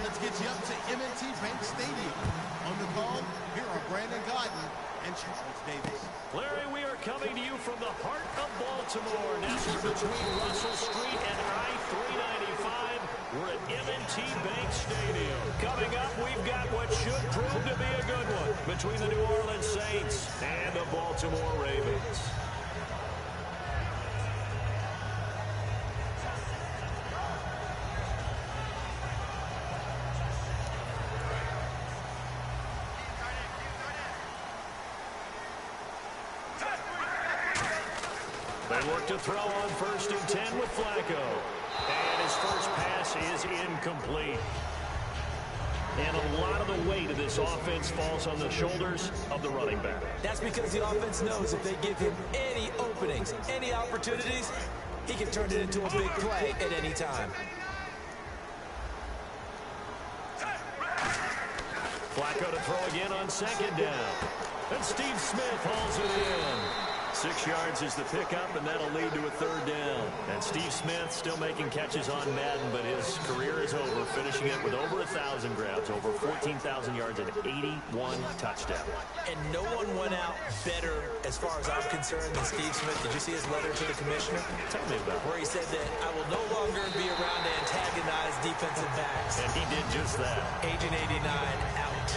let's get you up to M&T Bank Stadium. On the call, here are Brandon Gaudin and Charles Davis. Larry, we are coming to you from the heart of Baltimore, nestled between Russell Street and I-395. We're at M&T Bank Stadium. Coming up, we've got what should prove to be a good one between the New Orleans Saints and the Baltimore Ravens. They look to throw on 1st and 10 with Flacco. And his first pass is incomplete. And a lot of the weight of this offense falls on the shoulders of the running back. That's because the offense knows if they give him any openings, any opportunities, he can turn it into a big play at any time. Flacco to throw again on 2nd down. And Steve Smith hauls it in. 6 yards is the pickup, and that'll lead to a 3rd down. And Steve Smith still making catches on Madden, but his career is over, finishing it with over 1,000 grabs, over 14,000 yards, and 81 touchdowns. And no one went out better, as far as I'm concerned, than Steve Smith. Did you see his letter to the commissioner? Tell me about it. Where he said that I will no longer be around to antagonize defensive backs. And he did just that. Agent 89 out.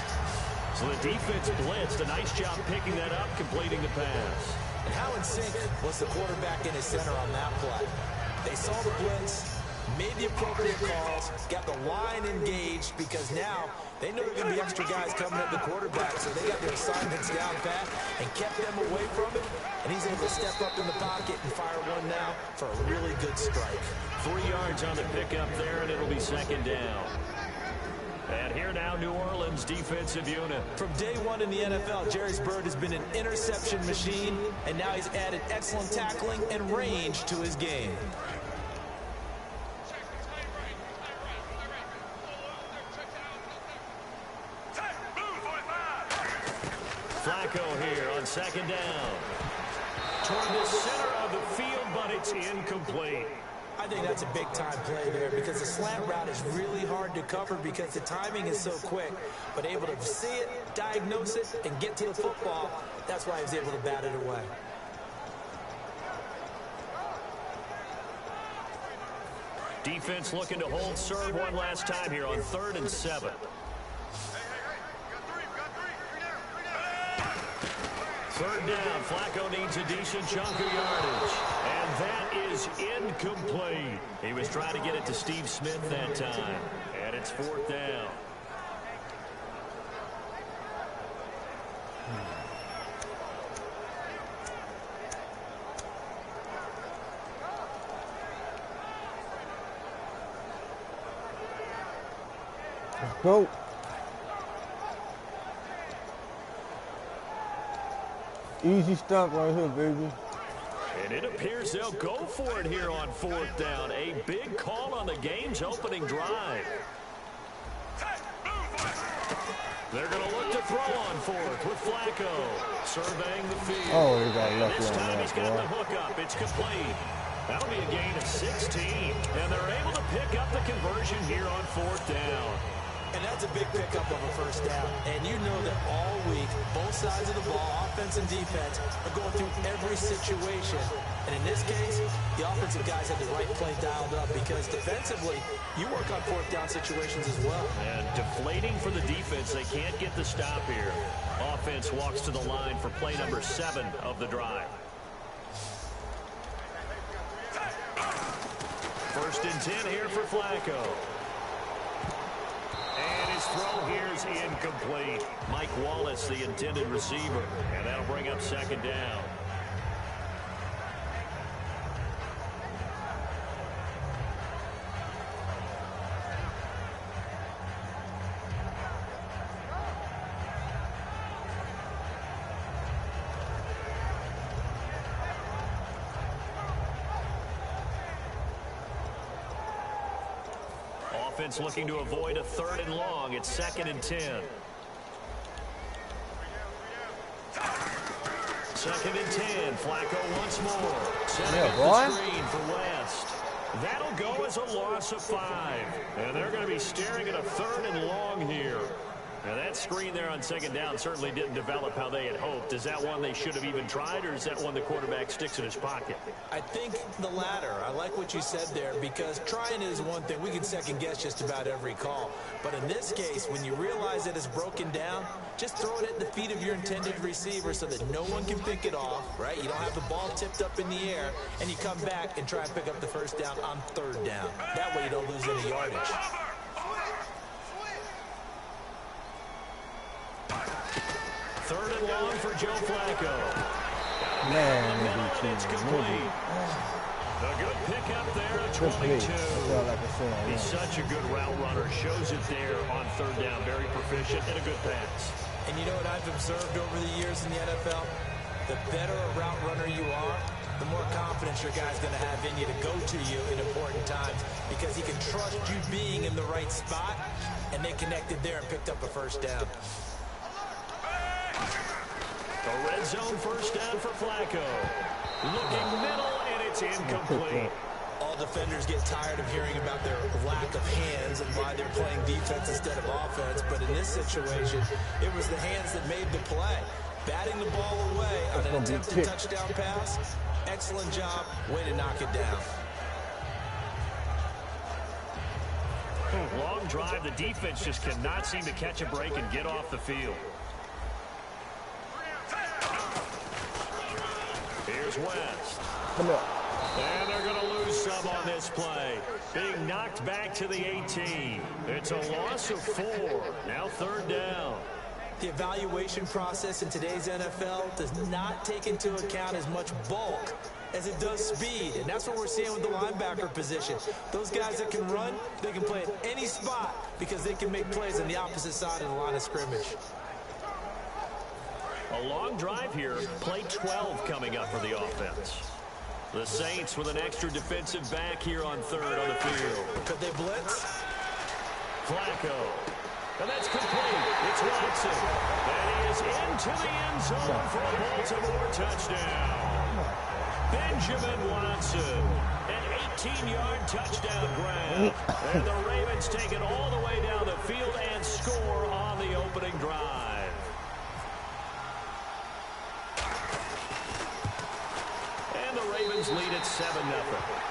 So the defense blitzed. A nice job picking that up, completing the pass. And how in sync was the quarterback in his center on that play? They saw the blitz, made the appropriate calls, got the line engaged, because now they know there are going to be extra guys coming at the quarterback, so they got their assignments down pat and kept them away from it. And he's able to step up in the pocket and fire one now for a really good strike. 3 yards on the pickup there, and it'll be 2nd down. And here now, New Orleans defensive unit. From day one in the NFL, Jerry's Bird has been an interception machine, and now he's added excellent tackling and range to his game. Flacco here on 2nd down. Toward the center of the field, but it's incomplete. I think that's a big-time play there, because the slant route is really hard to cover because the timing is so quick. But able to see it, diagnose it, and get to the football, that's why he was able to bat it away. Defense looking to hold serve one last time here on 3rd and 7. 3rd down, Flacco needs a decent chunk of yardage. And that is incomplete. He was trying to get it to Steve Smith that time. And it's 4th down. Let's go. Easy stuff right here, baby. And it appears they'll go for it here on 4th down. A big call on the game's opening drive. They're going to look to throw on 4th with Flacco surveying the field. Oh, he got lucky this on time that, he's got boy. the hook up. It's complete. That'll be a gain of 16. And they're able to pick up the conversion here on 4th down. And that's a big pickup of a 1st down. And you know that all week, both sides of the ball, offense and defense, are going through every situation. And in this case, the offensive guys have the right play dialed up, because defensively, you work on 4th down situations as well. And deflating for the defense. They can't get the stop here. Offense walks to the line for play number 7 of the drive. 1st and 10 here for Flacco. And his throw here is incomplete. Mike Wallace, the intended receiver. And that'll bring up 2nd down. Offense looking to avoid a 3rd and long. It's 2nd and 10. 2nd and 10. Flacco once more. Setting up the screen for West. That'll go as a loss of 5. And they're going to be staring at a 3rd and long here. Now, that screen there on 2nd down certainly didn't develop how they had hoped. Is that one they should have even tried, or is that one the quarterback sticks in his pocket? I think the latter. I like what you said there, because trying is one thing. We can second-guess just about every call. But in this case, when you realize that it's broken down, just throw it at the feet of your intended receiver so that no one can pick it off, right? You don't have the ball tipped up in the air, and you come back and try and pick up the 1st down on 3rd down. That way you don't lose any yardage. 3rd and long for Joe Flacco. Man, It's complete. A good pickup there at 22. He's such a good route runner. Shows it there on 3rd down. Very proficient and a good pass. And you know what I've observed over the years in the NFL? The better a route runner you are, the more confidence your guy's going to have in you to go to you in important times, because he can trust you being in the right spot, and they connected there and picked up a 1st down. The red zone 1st down for Flacco. Looking middle, and it's incomplete. All defenders get tired of hearing about their lack of hands and why they're playing defense instead of offense. But in this situation, it was the hands that made the play. Batting the ball away on an attempted touchdown pass. Excellent job. Way to knock it down. Long drive. The defense just cannot seem to catch a break and get off the field. Here's West. Come on. And they're going to lose some on this play. Being knocked back to the 18. It's a loss of 4. Now 3rd down. The evaluation process in today's NFL does not take into account as much bulk as it does speed. And that's what we're seeing with the linebacker position. Those guys that can run, they can play at any spot because they can make plays on the opposite side of the line of scrimmage. A long drive here. Play 12 coming up for the offense. The Saints with an extra defensive back here on 3rd on the field. Could they blitz? Flacco. And that's complete. It's Watson. And he is into the end zone for a Baltimore touchdown. Benjamin Watson. An 18-yard touchdown grab. And the Ravens take it all the way down the field and score on the opening drive. And the Ravens lead at 7-0.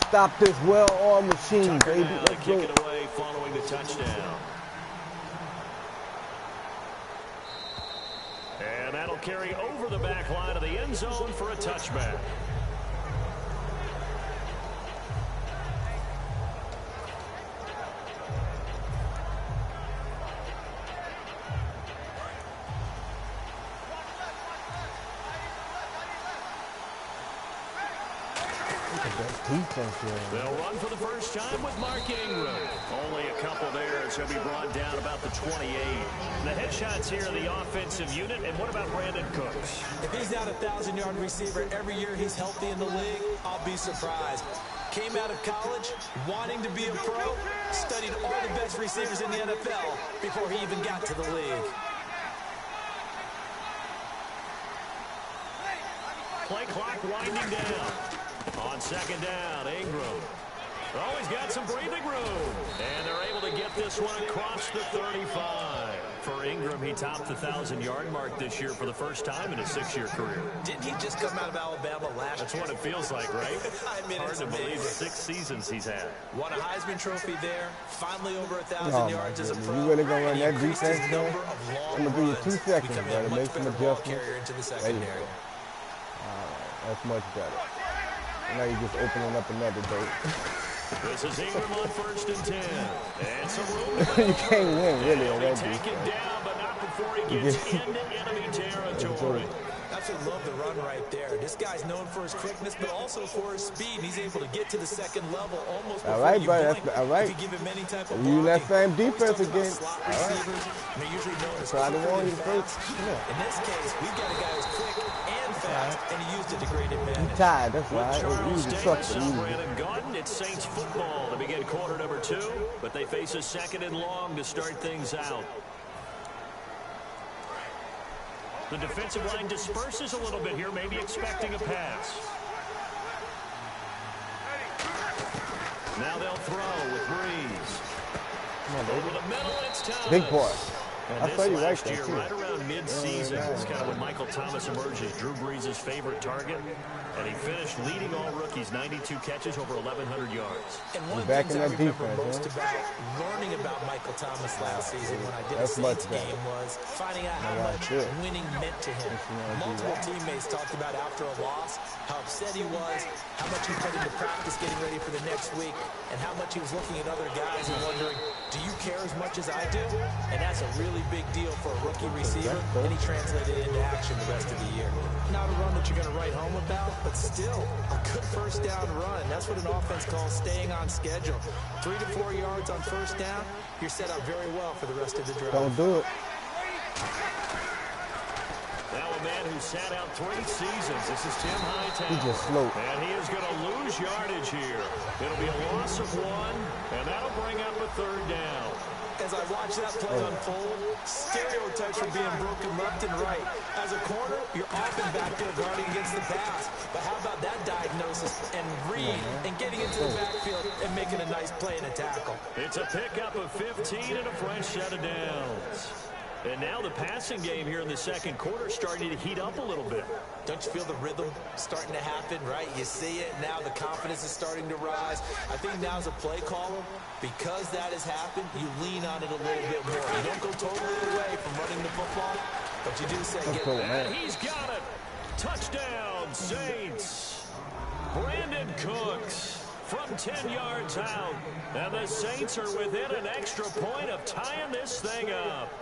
Stop this well-armed machine, baby. Let's kick go. it away following the touchdown. And that'll carry over the back line of the end zone for a touchback. They'll run for the first time with Mark Ingram. Only a couple there as he'll be brought down about the 28. The headshots here are the offensive unit. And what about Brandon Cooks? If he's not a 1,000-yard receiver every year he's healthy in the league, I'll be surprised. Came out of college wanting to be a pro, studied all the best receivers in the NFL before he even got to the league. Play clock winding down. On 2nd down, Ingram. Oh, he's got some breathing room. And they're able to get this one across the 35. For Ingram, he topped the 1,000-yard mark this year for the first time in his 6-year career. Didn't he just come out of Alabama last year? That's what it feels like, right? I mean, hard to believe 6 seasons he's had. Won a Heisman Trophy there. Finally over 1,000 yards as a pro. You really going to run that defense, though? I'm going to give you 2 seconds, brother. Make some adjustments. Into the secondary. That's much better. Now you're just opening up another door. This is Ingram on 1st and 10. And some room You can't win, really, on that take defense. it down, but not before he gets into enemy territory. That's absolutely love the run right there. This guy's known for his quickness, but also for his speed. He's able to get to the second level almost before all right, you buddy. blink. That's all right. If you give him any type of You that blocking. same defense again. Slot All right. receivers, and they're usually known as Try to quicker warn than you fast. first. Yeah. In this case, we've got a guy who's quick and fast, and he used it to great You advantage. tired, that's With right. Charles Use the truck Davis, for I'm you. Brandon Gaudin. It's Saints football to begin quarter number 2, but they face a second and long to start things out. The defensive line disperses a little bit here, maybe expecting a pass. Now they'll throw with Breeze. Come on, baby. Over the middle, it's Thomas. Big boy. And I this saw you right last there, year, too. right around mid-season, is kind of when Michael Thomas emerges, Drew Brees' favorite target. And he finished leading all rookies, 92 catches, over 1,100 yards. And one of the Back things in I that remember defense, most about learning about Michael Thomas last season when I did That's a much Saints better. game was finding out how Yeah, much good. winning meant to him. Multiple teammates talked about after a loss how upset he was, how much he put into practice getting ready for the next week, and how much he was looking at other guys and wondering, do you care as much as I do? And that's a really big deal for a rookie receiver, and he translated it into action the rest of the year. Not a run that you're going to write home about, but still a good first down run. That's what an offense calls staying on schedule. 3 to 4 yards on first down, you're set up very well for the rest of the drive. Don't do it. Now a man who sat out 3 seasons. This is Tim Hightower. He just slow. And he is going to lose yardage here. It'll be a loss of 1, and that'll bring up a third down. As I watch that play unfold, stereotypes are being broken left and right. As a corner, you're often back there guarding against the pass. But how about that diagnosis and read and getting into the backfield and making a nice play and a tackle? It's a pickup of 15 and a fresh set of downs. And now the passing game here in the second quarter starting to heat up a little bit. Don't you feel the rhythm starting to happen, right? You see it now, the confidence is starting to rise. I think now as a play caller, because that has happened, you lean on it a little bit more. You don't go totally away from running the football, but you do say, get cool, back. And he's got it. Touchdown, Saints. Brandon Cooks from 10 yards out. And the Saints are within an extra point of tying this thing up.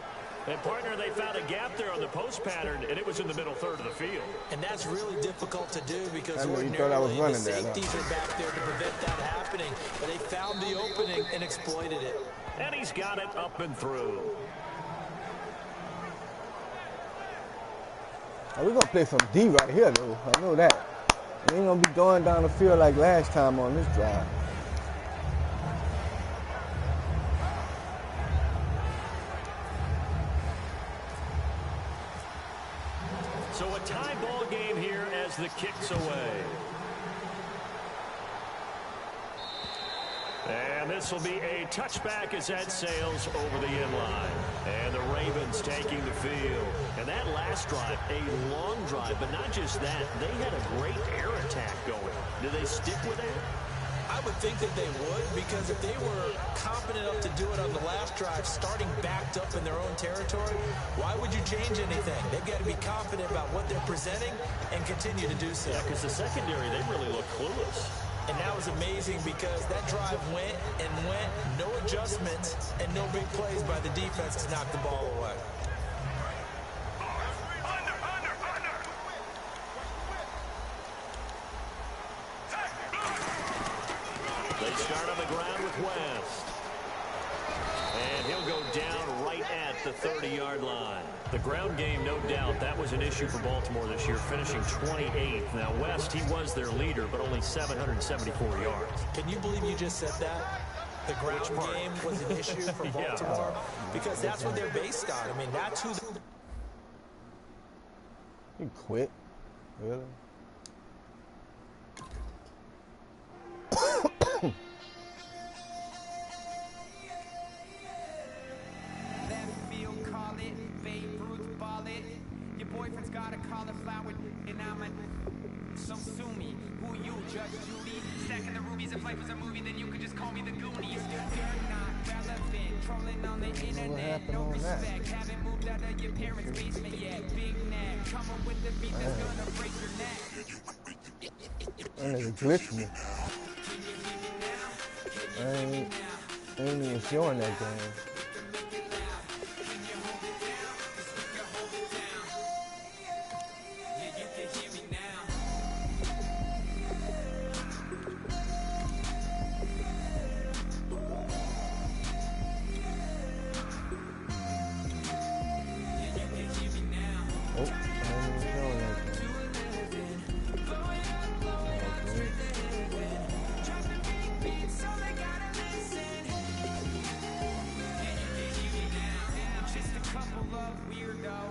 And, partner, they found a gap there on the post pattern, and it was in the middle third of the field. And that's really difficult to do because I know you thought I was ordinarily the running that, huh? safeties are back there to prevent that happening. But they found the opening and exploited it. And he's got it up and through. We're going to play some D right here, though. I know that. We ain't going to be going down the field like last time on this drive. So a tie ball game here as the kick's away. And this will be a touchback as that sails over the inline. And the Ravens taking the field. And that last drive, a long drive, but not just that. They had a great air attack going. Do they stick with it? I would think that they would, because if they were confident enough to do it on the last drive, starting backed up in their own territory, why would you change anything? They've got to be confident about what they're presenting and continue to do so. Yeah, because the secondary, they really look clueless. And that was amazing because that drive went and went, no adjustments, and no big plays by the defense to knock the ball away. They start on the ground with West. And he'll go down right at the 30-yard line. The ground game, no doubt, that was an issue for Baltimore this year, finishing 28th. Now, West, he was their leader, but only 774 yards. Can you believe you just said that? The ground game was an issue for Baltimore? Because that's what they're based on. I mean, that's who... You quit? Really? Your boyfriend's got a cauliflower and I'm a... So sue me. Who you, Judge Judy? Stacking the rubies if life was a movie, then you could just call me the Goonies. You're not relevant. Trolling on the internet. No respect. Haven't moved out of your parents' basement yet. Big neck. Coming with the beat that's gonna break your neck. That nigga glitched me. I ain't even showing that game. weirdo.